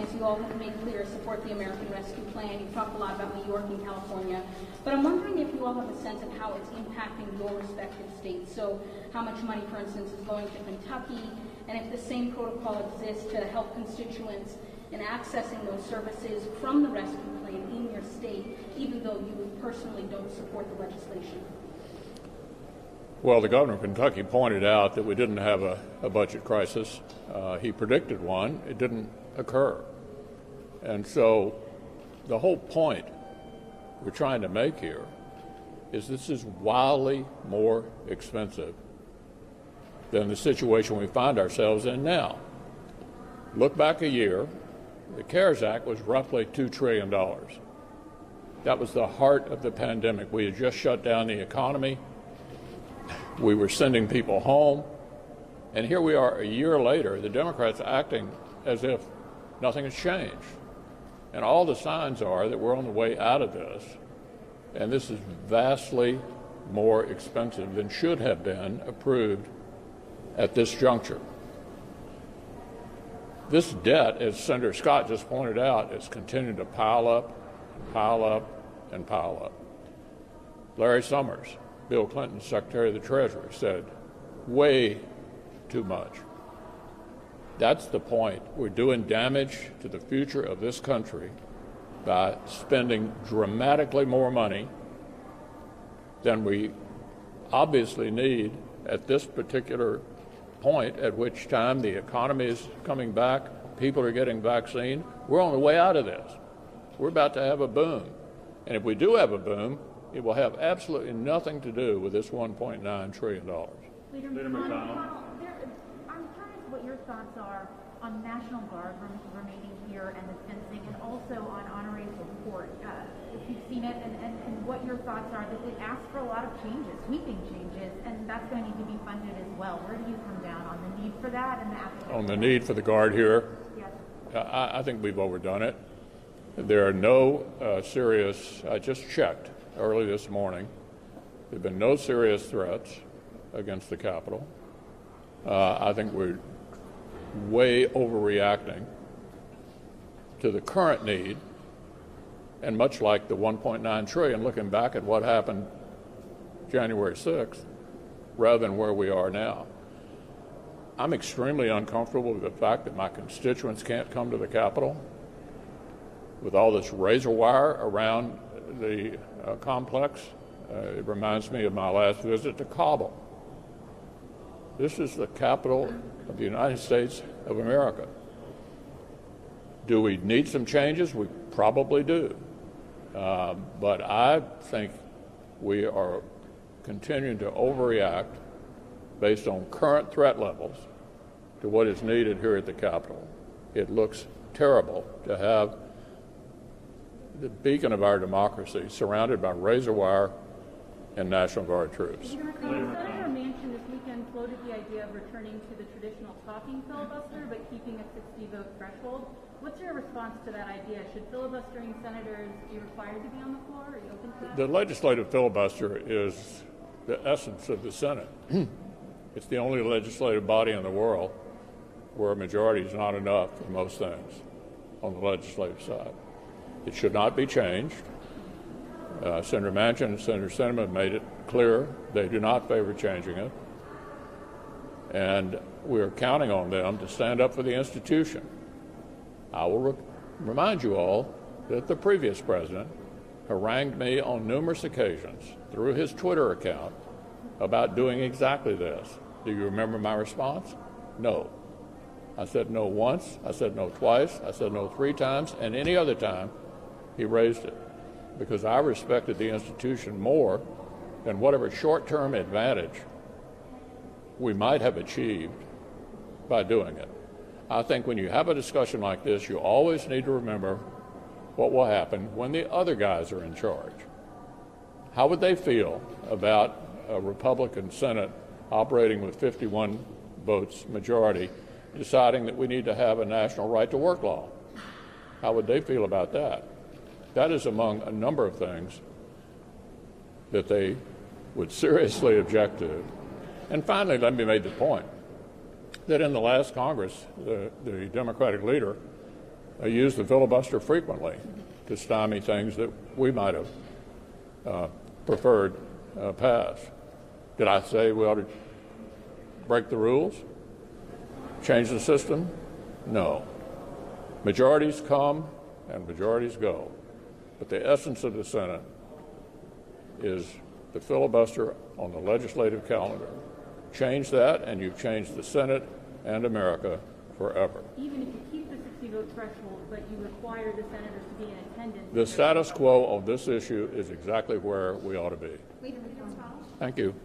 as you all have made clear, support the American Rescue Plan. You've talked a lot about New York and California. But I'm wondering if you all have a sense of how it's impacting your respective states. So how much money, for instance, is going to Kentucky, and if the same protocol exists to help constituents in accessing those services from the rescue plan in your state, even though you personally don't support the legislation. Well, the governor of Kentucky pointed out that we didn't have a budget crisis. He predicted one. It didn't occur. And so the whole point we're trying to make here is this is wildly more expensive than the situation we find ourselves in now. Look back a year, the CARES Act was roughly $2 trillion. That was the heart of the pandemic. We had just shut down the economy. We were sending people home. And here we are a year later, the Democrats acting as if nothing has changed. And all the signs are that we're on the way out of this. And this is vastly more expensive than should have been approved at this juncture. This debt, as Senator Scott just pointed out, is continuing to pile up, and pile up. Larry Summers, Bill Clinton's Secretary of the Treasury, said, way too much. That's the point. We're doing damage to the future of this country by spending dramatically more money than we obviously need at this particular point, at which time the economy is coming back, people are getting vaccine. We're on the way out of this. We're about to have a boom. And if we do have a boom, it will have absolutely nothing to do with this $1.9 trillion. Leader McConnell, I'm curious what your thoughts are on National Guard remaining here and the fencing, and also on honorary support. If you've seen it, and what your thoughts are, that it asks for a lot of changes, sweeping changes, and that's going to need to be funded as well. Where do you come down on the need for that and the appetite? On the need for the Guard here? Yes. I think we've overdone it. There are no serious, I just checked early this morning, there have been no serious threats against the Capitol. I think we're way overreacting to the current need, and much like the $1.9 trillion, looking back at what happened January 6th, rather than where we are now. I'm extremely uncomfortable with the fact that my constituents can't come to the Capitol with all this razor wire around the complex. It reminds me of my last visit to Kabul. This is the capital of the United States of America. Do we need some changes? We probably do. But I think we are continuing to overreact based on current threat levels to what is needed here at the Capitol. It looks terrible to have the beacon of our democracy surrounded by razor wire and National Guard troops. Senator Manchin this weekend floated the idea of returning to the traditional talking filibuster, but keeping a 60-vote threshold. What's your response to that idea? Should filibustering senators be required to be on the floor? Are you open to that? The legislative filibuster is the essence of the Senate. It's the only legislative body in the world where a majority is not enough for most things on the legislative side. It should not be changed. Senator Manchin and Senator Sinema have made it clear they do not favor changing it. And we're counting on them to stand up for the institution. I will remind you all that the previous president harangued me on numerous occasions through his Twitter account about doing exactly this. Do you remember my response? No. I said no once, I said no twice, I said no 3 times, and any other time he raised it, because I respected the institution more than whatever short-term advantage we might have achieved by doing it. I think when you have a discussion like this, you always need to remember what will happen when the other guys are in charge. How would they feel about a Republican Senate operating with 51 votes majority deciding that we need to have a national right-to-work law? How would they feel about that? That is among a number of things that they would seriously object to. And finally, let me make the point that in the last Congress, the Democratic leader use the filibuster frequently to stymie things that we might have preferred pass. Did I say we ought to break the rules? Change the system? No. Majorities come and majorities go. But the essence of the Senate is the filibuster on the legislative calendar. Change that, and you've changed the Senate and America forever. Even if you keep the 60-vote threshold, but you require the senators to be in attendance. The status quo on this issue is exactly where we ought to be. Thank you.